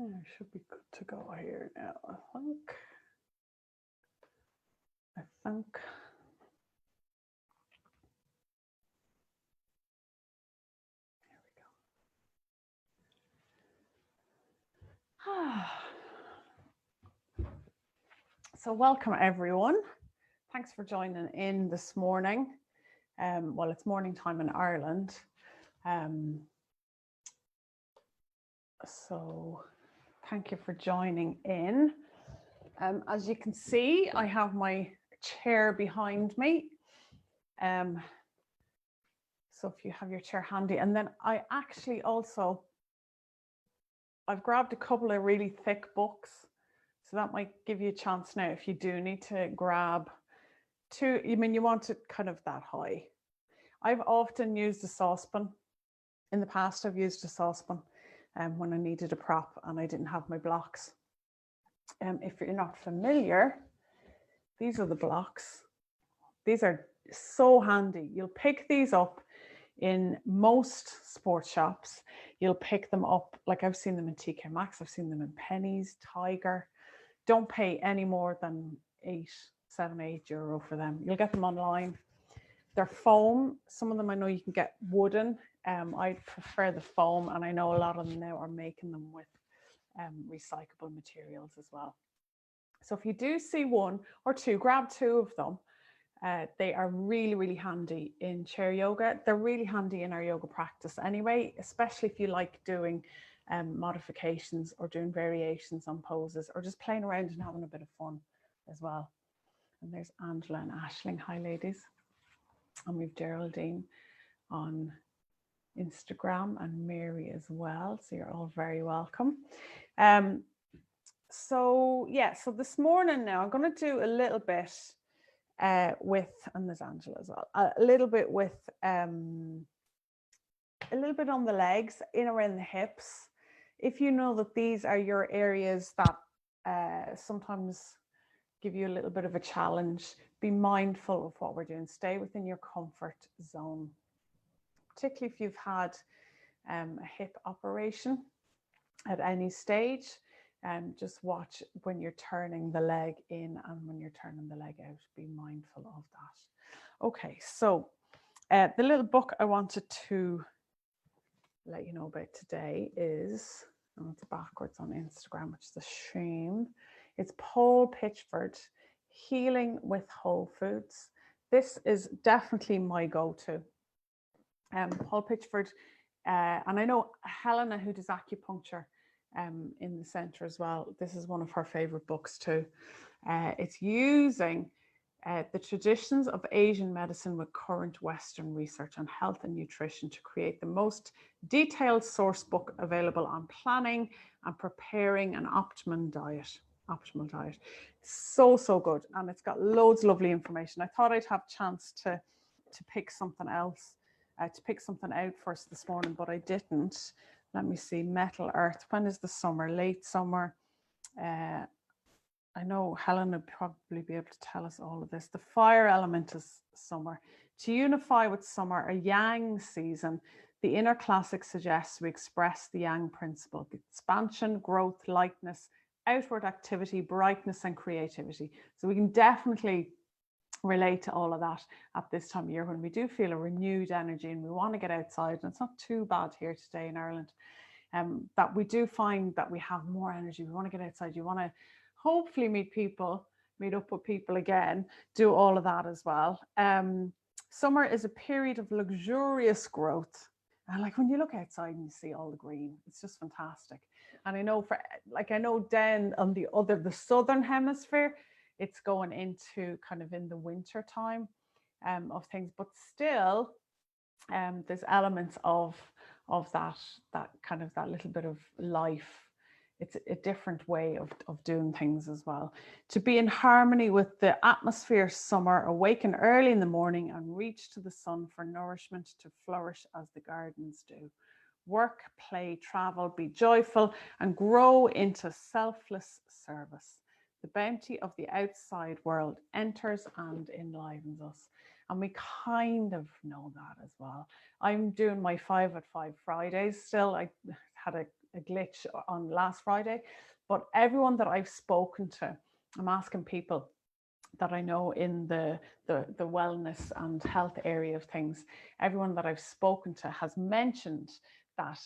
I should be good to go here now, I think. There we go. So welcome everyone. Thanks for joining in this morning. Well, it's morning time in Ireland. So thank you for joining in. As you can see, I have my chair behind me. So if you have your chair handy, and then I actually also, I've grabbed a couple of really thick books. So that might give you a chance now if you do need to grab two, you want it kind of that high. I've often used a saucepan. In the past, I've used a saucepan when I needed a prop and I didn't have my blocks. If you're not familiar, these are the blocks. These are so handy. You'll pick these up in most sports shops. You'll pick them up, like I've seen them in TK Maxx, I've seen them in Pennies, Tiger. Don't pay any more than €8 for them. You'll get them online. They're foam. Some of them I know you can get wooden. I prefer the foam, and I know a lot of them now are making them with recyclable materials as well. So if you do see one or two, grab two of them. They are really, really handy in chair yoga. They're really handy in our yoga practice anyway, especially if you like doing modifications or doing variations on poses or just playing around and having a bit of fun as well. And there's Angela and Aisling. Hi, ladies. And we've Geraldine on Instagram and Mary as well. So you're all very welcome. So this morning now I'm going to do a little bit with, and there's Angela as well, a little bit with a little bit on the legs, in around the hips. If you know that these are your areas that sometimes give you a little bit of a challenge, be mindful of what we're doing. Stay within your comfort zone, particularly if you've had a hip operation at any stage. Just watch when you're turning the leg in and when you're turning the leg out. Be mindful of that. Okay, so the little book I wanted to let you know about today is, and it's backwards on Instagram, which is a shame. It's Paul Pitchford, Healing with Whole Foods. This is definitely my go-to. Paul Pitchford, and I know Helena, who does acupuncture in the centre as well. This is one of her favourite books too. It's using the traditions of Asian medicine with current Western research on health and nutrition to create the most detailed source book available on planning and preparing an optimal diet. So good, and it's got loads of lovely information. I thought I'd have a chance to pick something else, to pick something out first this morning, but I didn't. Let me see. Metal Earth. When is the summer? Late summer. I know Helen would probably be able to tell us all of this. The fire element is summer. To unify with summer, a yang season, the inner classic suggests we express the yang principle: expansion, growth, lightness, outward activity, brightness, and creativity. So we can definitely relate to all of that at this time of year when we do feel a renewed energy and we want to get outside. And it's not too bad here today in Ireland. That we do find that we have more energy. We want to get outside. You want to hopefully meet up with people again, do all of that as well. Summer is a period of luxurious growth. And like when you look outside and you see all the green, it's just fantastic. And I know down on the southern hemisphere, it's going into kind of in the winter time of things, but still there's elements of that kind of that little bit of life. It's a different way of doing things as well. To be in harmony with the atmosphere summer, awaken early in the morning and reach to the sun for nourishment to flourish as the gardens do. Work, play, travel, be joyful and grow into selfless service. The bounty of the outside world enters and enlivens us. And we kind of know that as well. I'm doing my 5 at 5 Fridays still. I had a glitch on last Friday, but everyone that I've spoken to, I'm asking people that I know in the wellness and health area of things, everyone that I've spoken to has mentioned that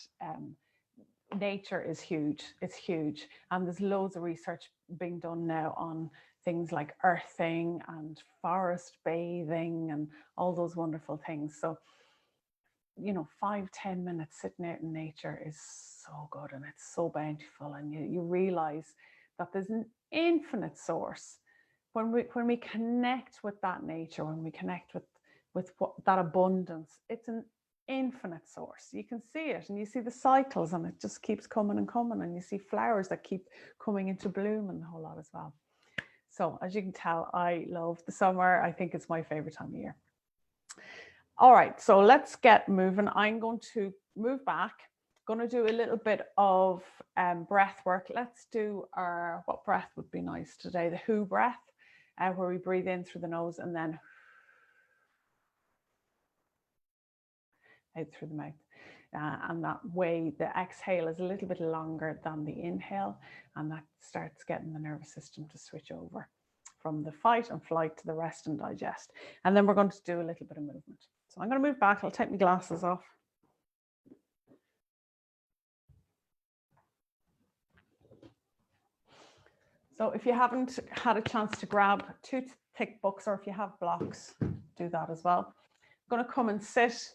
nature is huge. It's huge. And there's loads of research being done now on things like earthing and forest bathing and all those wonderful things. So, you know, 5-10 minutes sitting out in nature is so good, and it's so bountiful. And you realize that there's an infinite source. When we connect with that nature, when we connect with that abundance, it's an infinite source. You can see it, and you see the cycles, and it just keeps coming and coming, and you see flowers that keep coming into bloom and the whole lot as well. So as you can tell, I love the summer. I think it's my favorite time of year. All right, so let's get moving. I'm going to move back. Going to do a little bit of breath work. Let's do our, what breath would be nice today? The who breath, where we breathe in through the nose and then out through the mouth. And that way the exhale is a little bit longer than the inhale, and that starts getting the nervous system to switch over from the fight and flight to the rest and digest. And then we're going to do a little bit of movement. So I'm going to move back. I'll take my glasses off. So if you haven't had a chance to grab two thick books, or if you have blocks, do that as well. I'm going to come and sit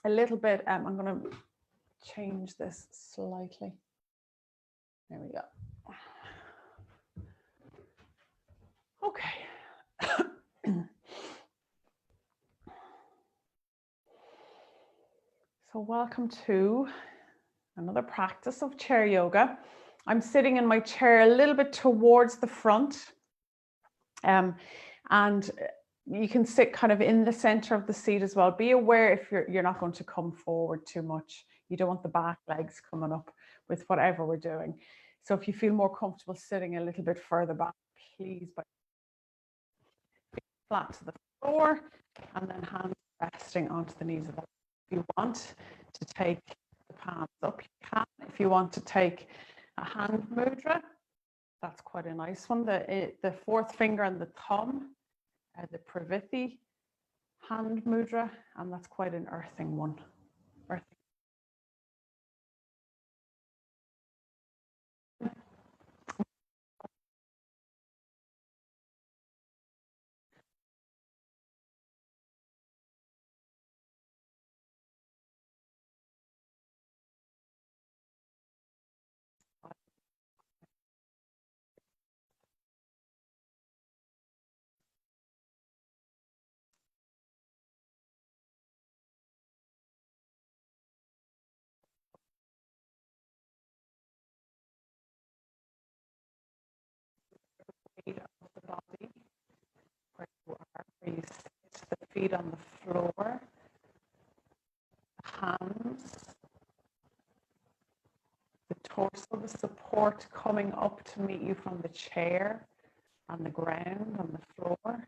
a little bit. I'm going to change this slightly. There we go. Okay. So welcome to another practice of chair yoga. I'm sitting in my chair a little bit towards the front. And you can sit kind of in the center of the seat as well. Be aware if you're not going to come forward too much. You don't want the back legs coming up with whatever we're doing. So if you feel more comfortable sitting a little bit further back, please, but flat to the floor, and then hands resting onto the knees of the legs. If you want to take the palms up, you can. If you want to take a hand mudra, that's quite a nice one. The fourth finger and the thumb, the Praviti hand mudra, and that's quite an earthing one. Earthing. Weight of the body, where you are, where you sit, the feet on the floor, the hands, the torso, the support coming up to meet you from the chair, on the ground, on the floor.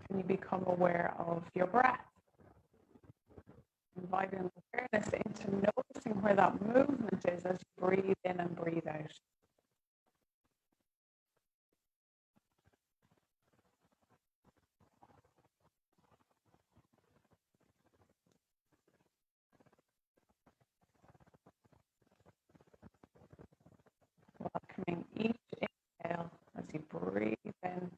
Can you become aware of your breath? Inviting awareness into noticing where that movement is as you breathe in and breathe out. Welcoming each inhale as you breathe in.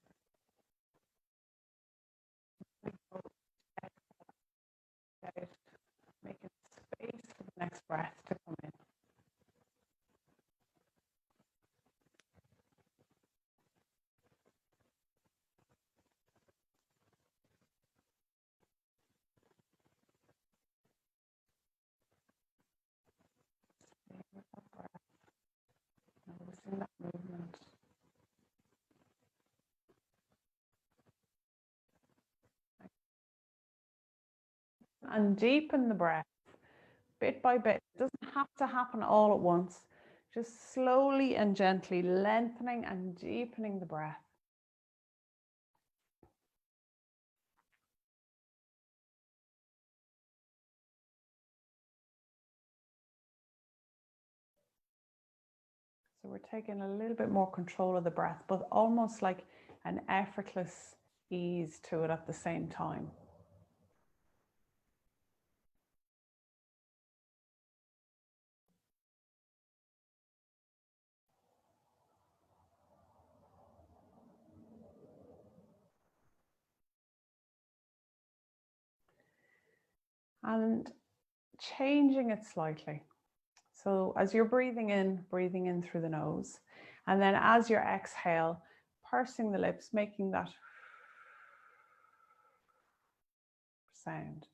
Out, making space for the next breath to come in. Noticing that movement. And deepen the breath bit by bit. It doesn't have to happen all at once. Just slowly and gently lengthening and deepening the breath. So we're taking a little bit more control of the breath, but almost like an effortless ease to it at the same time. And changing it slightly. So as you're breathing in through the nose, and then as you exhale, pursing the lips, making that sound.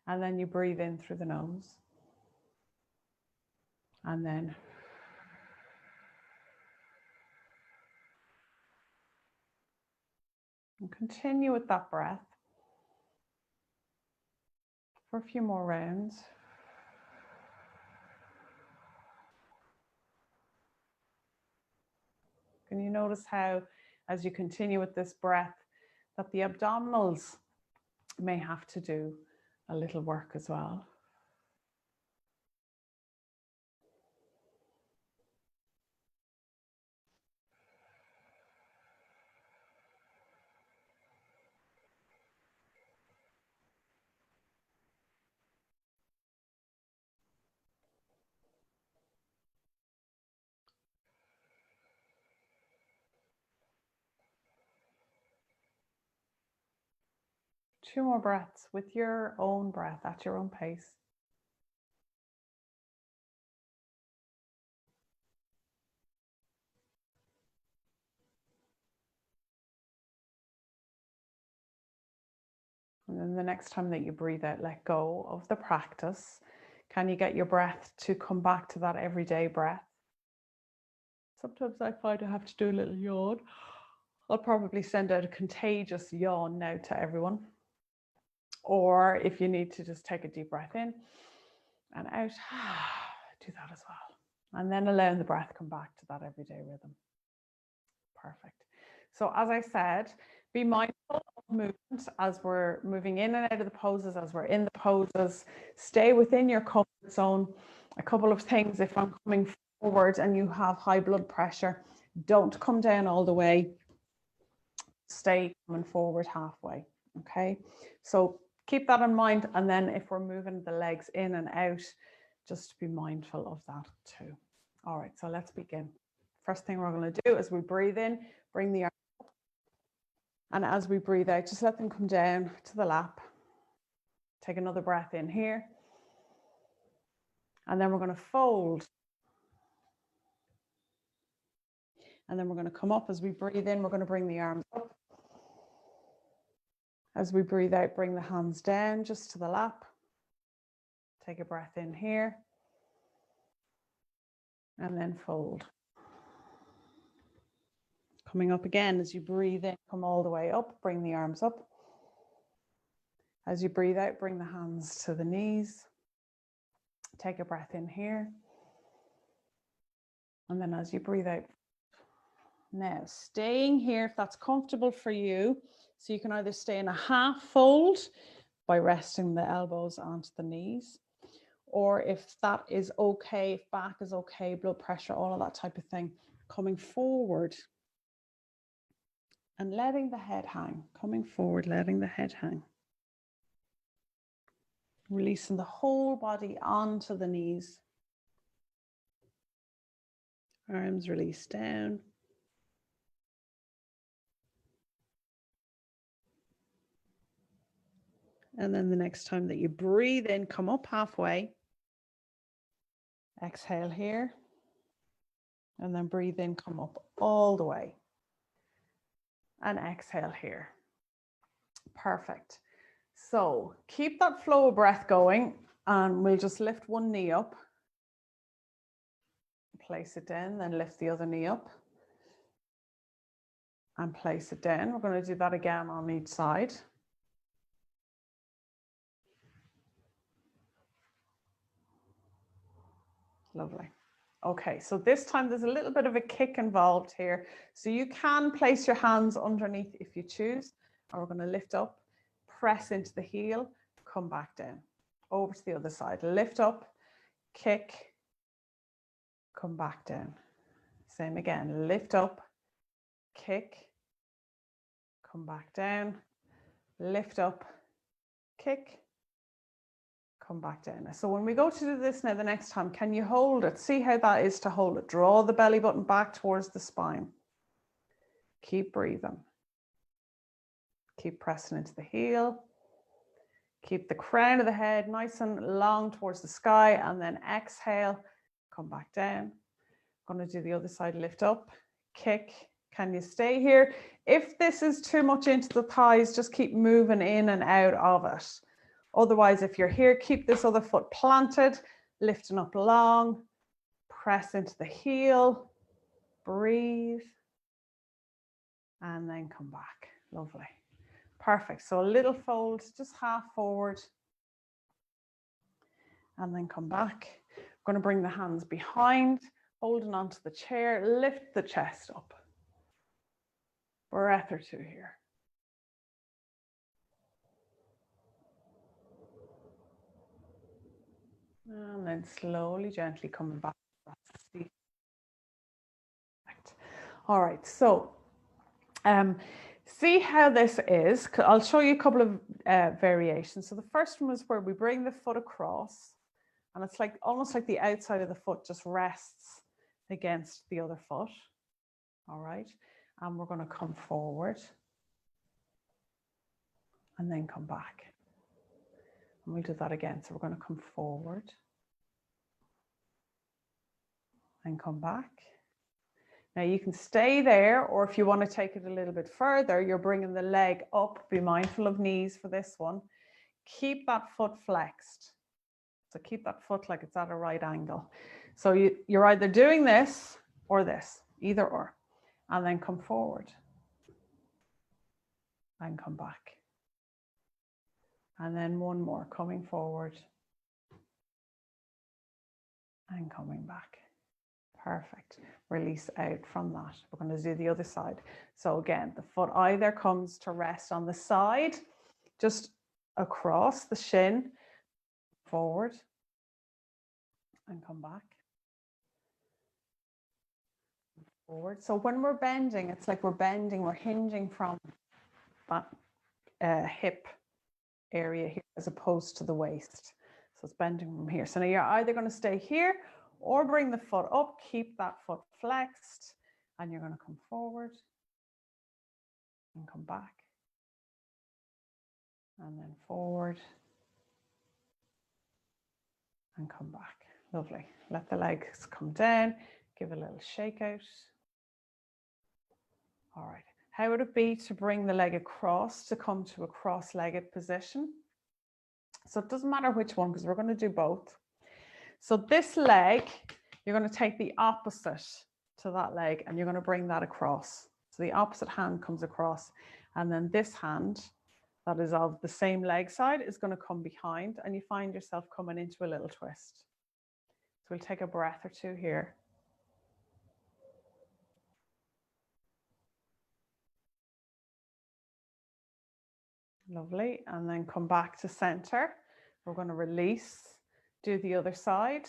And then you breathe in through the nose, and then continue with that breath for a few more rounds. Can you notice how, as you continue with this breath, that the abdominals may have to do a little work as well? Two more breaths with your own breath at your own pace. And then the next time that you breathe out, let go of the practice. Can you get your breath to come back to that everyday breath? Sometimes I find I have to do a little yawn. I'll probably send out a contagious yawn now to everyone. Or if you need to just take a deep breath in and out, do that as well. And then allowing the breath come back to that everyday rhythm. Perfect. So as I said, be mindful of movement as we're moving in and out of the poses, as we're in the poses. Stay within your comfort zone. A couple of things: if I'm coming forward and you have high blood pressure, don't come down all the way. Stay coming forward halfway. Okay, so keep that in mind. And then if we're moving the legs in and out, just be mindful of that too. All right, so let's begin. First thing we're going to do is we breathe in, bring the arms up, and as we breathe out, just let them come down to the lap. Take another breath in here, and then we're going to fold, and then we're going to come up. As we breathe in, we're going to bring the arms up. As we breathe out, bring the hands down just to the lap. Take a breath in here, and then fold. Coming up again, as you breathe in, come all the way up, bring the arms up. As you breathe out, bring the hands to the knees. Take a breath in here. And then as you breathe out, now staying here if that's comfortable for you. So you can either stay in a half fold by resting the elbows onto the knees, or if that is okay, if back is okay, blood pressure, all of that type of thing, coming forward and letting the head hang, coming forward, letting the head hang. Releasing the whole body onto the knees. Arms release down. And then the next time that you breathe in, come up halfway. Exhale here. And then breathe in, come up all the way. And exhale here. Perfect. So keep that flow of breath going, and we'll just lift one knee up. Place it down, then lift the other knee up. And place it down. We're going to do that again on each side. Lovely. Okay, so this time there's a little bit of a kick involved here. So you can place your hands underneath if you choose. And we're going to lift up, press into the heel, come back down. Over to the other side. Lift up, kick, come back down. Same again, lift up, kick, come back down, lift up, kick, come back down. So when we go to do this now the next time, can you hold it? See how that is to hold it. Draw the belly button back towards the spine. Keep breathing. Keep pressing into the heel. Keep the crown of the head nice and long towards the sky, and then exhale, come back down. I'm going to do the other side, lift up, kick. Can you stay here? If this is too much into the thighs, just keep moving in and out of it. Otherwise, if you're here, keep this other foot planted, lifting up long, press into the heel, breathe, and then come back. Lovely. Perfect. So a little fold, just half forward, and then come back. I'm going to bring the hands behind, holding onto the chair, lift the chest up. Breath or two here. And then slowly, gently coming back. All right, so see how this is. I'll show you a couple of variations. So the first one is where we bring the foot across, and it's like almost like the outside of the foot just rests against the other foot. All right, and we're going to come forward and then come back. And we'll do that again. So we're going to come forward and come back. Now you can stay there, or if you want to take it a little bit further, you're bringing the leg up. Be mindful of knees for this one. Keep that foot flexed. So keep that foot like it's at a right angle. So you're either doing this or this, either or. And then come forward and come back. And then one more, coming forward and coming back. Perfect. Release out from that. We're going to do the other side. So again, the foot either comes to rest on the side, just across the shin, forward and come back. Forward. So when we're bending, it's like we're bending, we're hinging from that hip area here as opposed to the waist. So it's bending from here. So now you're either going to stay here or bring the foot up, keep that foot flexed, and you're going to come forward and come back. And then forward and come back. Lovely. Let the legs come down, give a little shake out. All right. How would it be to bring the leg across, to come to a cross-legged position? So it doesn't matter which one, because we're going to do both. So this leg, you're going to take the opposite to that leg and you're going to bring that across. So the opposite hand comes across, and then this hand that is of the same leg side is going to come behind, and you find yourself coming into a little twist. So we'll take a breath or two here. Lovely. And then come back to center. We're going to release, do the other side.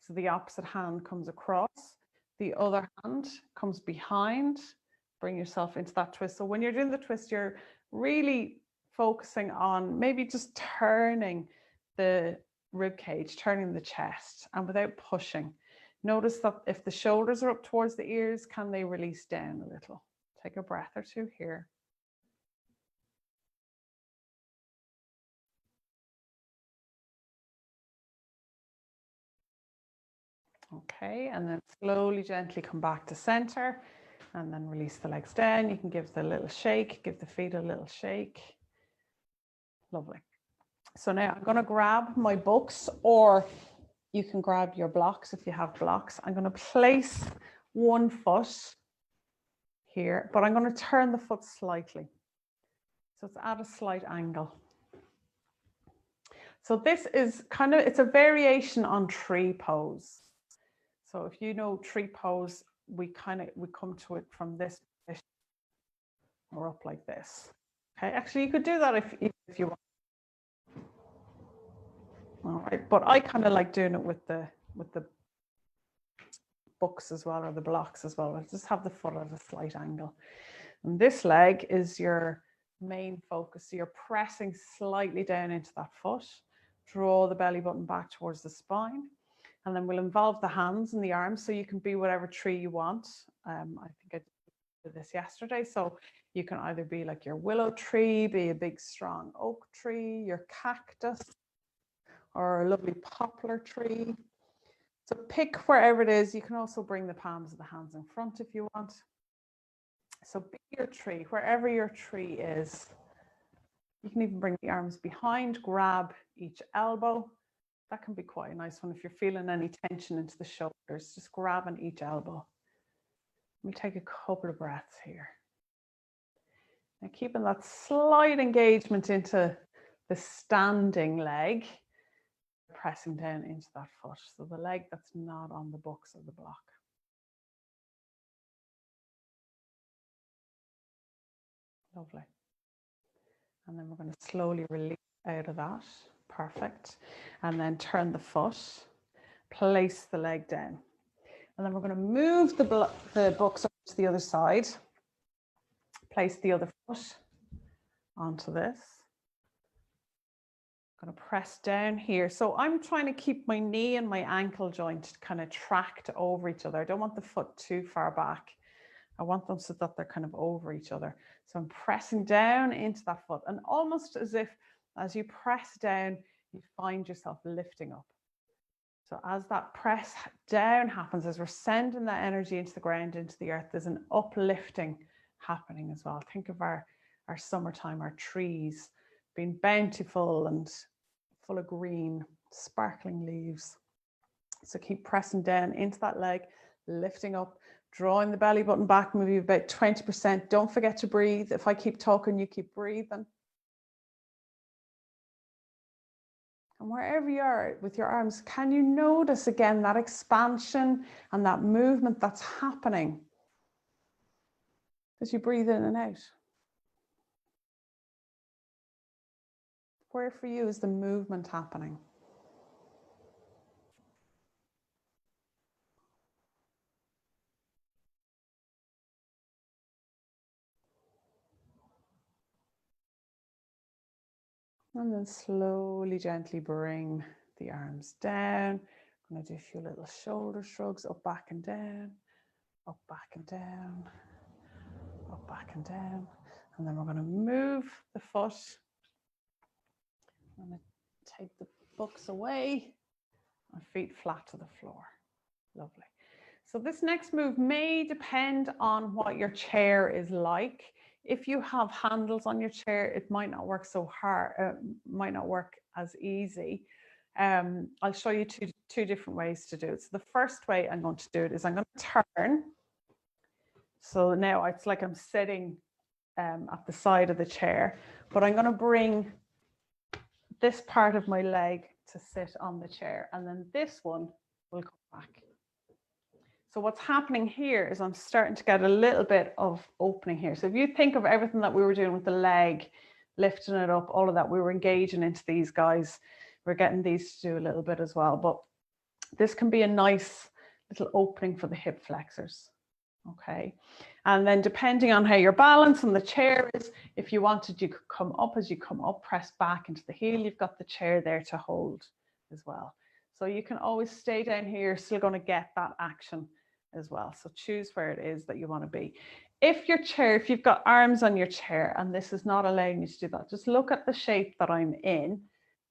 So the opposite hand comes across, the other hand comes behind, bring yourself into that twist. So when you're doing the twist, you're really focusing on maybe just turning the rib cage, turning the chest, and without pushing. Notice that if the shoulders are up towards the ears, can they release down a little? Take a breath or two here. Okay, and then slowly, gently come back to center, and then release the legs down. You can give the little shake, give the feet a little shake. Lovely. So now I'm going to grab my books, or you can grab your blocks if you have blocks. I'm going to place one foot here, but I'm going to turn the foot slightly. So it's at a slight angle. So this is kind of, it's a variation on tree pose. So if you know tree pose, we come to it from this position or up like this. Okay, actually you could do that if you want. All right, but I kind of like doing it with the books as well, or the blocks as well. Just have the foot at a slight angle. And this leg is your main focus. So you're pressing slightly down into that foot. Draw the belly button back towards the spine. And then we'll involve the hands and the arms, so you can be whatever tree you want. I think I did this yesterday. So you can either be like your willow tree, be a big strong oak tree, your cactus, or a lovely poplar tree. So pick wherever it is. You can also bring the palms of the hands in front if you want. So be your tree, wherever your tree is. You can even bring the arms behind, grab each elbow. That can be quite a nice one if you're feeling any tension into the shoulders. Just grabbing each elbow. Let me take a couple of breaths here. Now keeping that slight engagement into the standing leg, pressing down into that foot. So the leg that's not on the books or the block. Lovely. And then we're going to slowly release out of that. Perfect. And then turn the foot, place the leg down. And then we're going to move the books over to the other side. Place the other foot onto this. I'm going to press down here. So I'm trying to keep my knee and my ankle joint kind of tracked over each other. I don't want the foot too far back. I want them so that they're kind of over each other. So I'm pressing down into that foot, and almost as if as you press down, you find yourself lifting up. So as that press down happens, as we're sending that energy into the ground, into the earth, there's an uplifting happening as well. Think of our summertime, our trees being bountiful and full of green, sparkling leaves. So keep pressing down into that leg, lifting up, drawing the belly button back, maybe about 20%. Don't forget to breathe. If I keep talking, you keep breathing. And wherever you are with your arms, can you notice again that expansion and that movement that's happening as you breathe in and out? Where for you is the movement happening? And then slowly, gently bring the arms down. I'm going to do a few little shoulder shrugs, up, back and down, up, back and down, up, back and down. And then we're going to move the foot. I'm going to take the books away, my feet flat to the floor. Lovely. So this next move may depend on what your chair is like. If you have handles on your chair, it might not work so hard, might not work as easy. I'll show you two different ways to do it. So the first way I'm going to do it is I'm going to turn. So now it's like I'm sitting at the side of the chair, but I'm going to bring this part of my leg to sit on the chair, and then this one will come back. So what's happening here is I'm starting to get a little bit of opening here. So if you think of everything that we were doing with the leg, lifting it up, all of that, we were engaging into these guys. We're getting these to do a little bit as well. But this can be a nice little opening for the hip flexors. Okay. And then depending on how your balance on the chair is, if you wanted, you could come up. As you come up, press back into the heel. You've got the chair there to hold as well. So you can always stay down here. You're still going to get that action as well. So choose where it is that you want to be. If you've got arms on your chair and this is not allowing you to do that, just look at the shape that I'm in.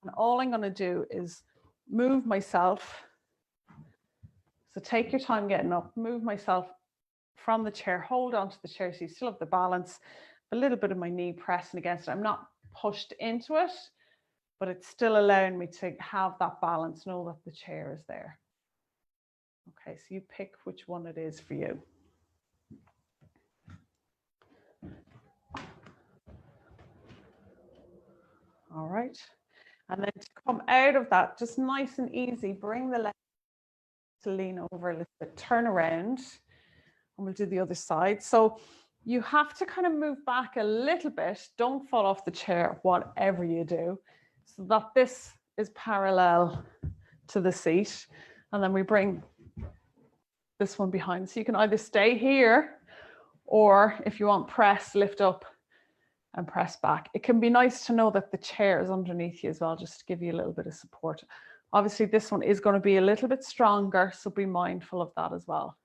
And all I'm going to do is move myself. So take your time getting up, move myself from the chair, hold onto the chair so you still have the balance, a little bit of my knee pressing against it. I'm not pushed into it, but it's still allowing me to have that balance, know that the chair is there. Okay, so you pick which one it is for you. All right, and then to come out of that, just nice and easy, bring the leg to lean over a little bit, turn around, and we'll do the other side. So you have to kind of move back a little bit. Don't fall off the chair, whatever you do, so that this is parallel to the seat. And then we bring this one behind. So you can either stay here, or if you want, press, lift up and press back. It can be nice to know that the chair is underneath you as well, just to give you a little bit of support. Obviously, this one is going to be a little bit stronger, so be mindful of that as well.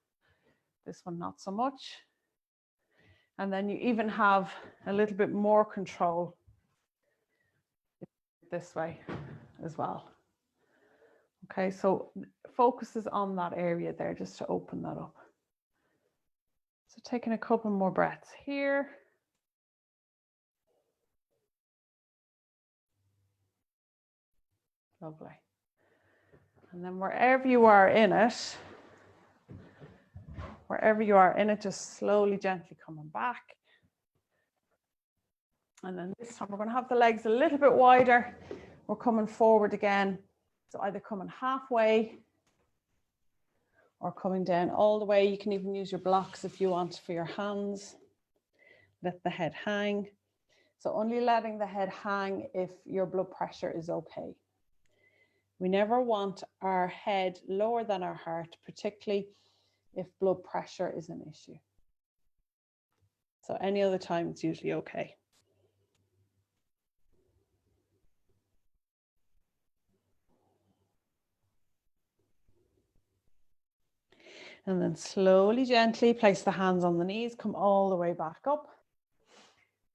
This one, not so much. And then you even have a little bit more control this way as well. Okay, so focus is on that area there, just to open that up. So taking a couple more breaths here. Lovely. And then wherever you are in it, just slowly, gently coming back. And then this time we're going to have the legs a little bit wider. We're coming forward again. So either coming halfway or coming down all the way. You can even use your blocks if you want for your hands. Let the head hang. So only letting the head hang if your blood pressure is okay. We never want our head lower than our heart, particularly if blood pressure is an issue. So any other time, it's usually okay. And then slowly, gently place the hands on the knees, come all the way back up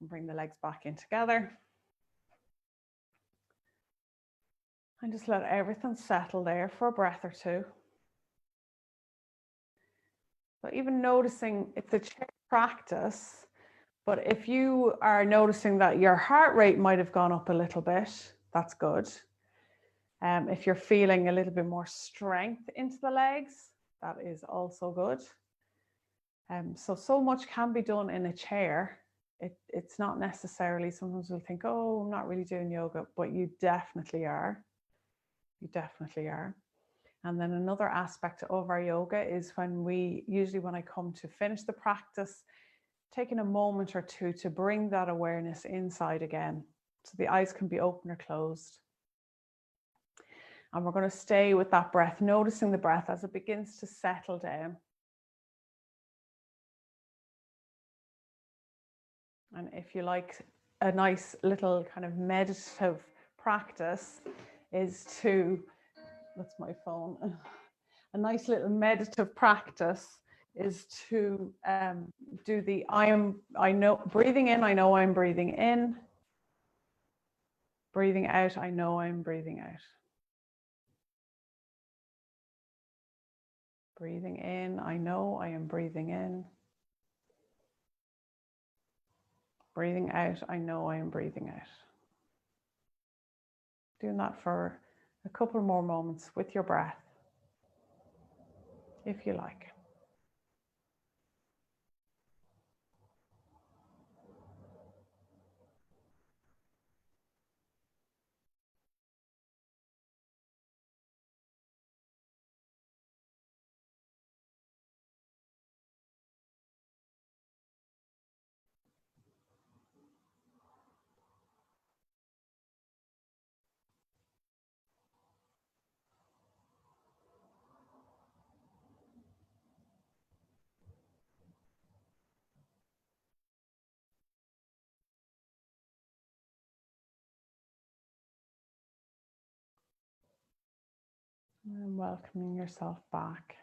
and bring the legs back in together. And just let everything settle there for a breath or two. But even noticing, it's a chair practice, but if you are noticing that your heart rate might have gone up a little bit, that's good. If you're feeling a little bit more strength into the legs, that is also good. So much can be done in a chair. It's not necessarily, sometimes we'll think, oh, I'm not really doing yoga, but you definitely are. You definitely are. And then another aspect of our yoga is when I come to finish the practice, taking a moment or two to bring that awareness inside again. So the eyes can be open or closed. And we're going to stay with that breath, noticing the breath as it begins to settle down. And if you like a nice little kind of meditative practice is to, that's my phone, a nice little meditative practice is to do the breathing in, I know I'm breathing in. Breathing out, I know I'm breathing out. Breathing in, I know I am breathing in. Breathing out, I know I am breathing out. Doing that for a couple more moments with your breath, if you like. And welcoming yourself back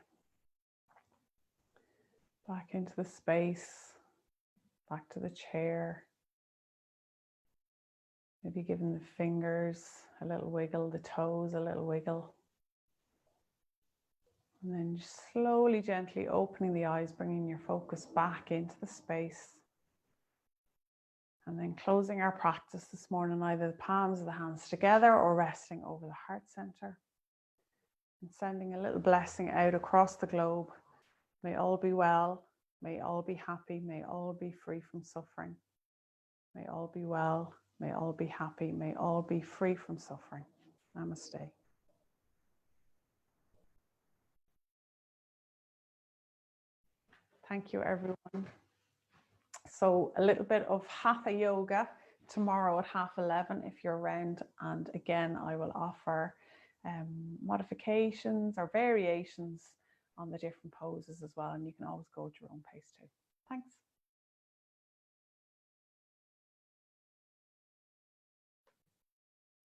into the space, back to the chair. Maybe giving the fingers a little wiggle, the toes a little wiggle. And then just slowly, gently opening the eyes, bringing your focus back into the space. And then closing our practice this morning, either the palms of the hands together or resting over the heart center. And sending a little blessing out across the globe. May all be well. May all be happy. May all be free from suffering. May all be well. May all be happy. May all be free from suffering. Namaste. Thank you, everyone. So a little bit of hatha yoga tomorrow at 11:30 if you're around. And again, I will offer modifications or variations on the different poses as well. And you can always go at your own pace too. Thanks.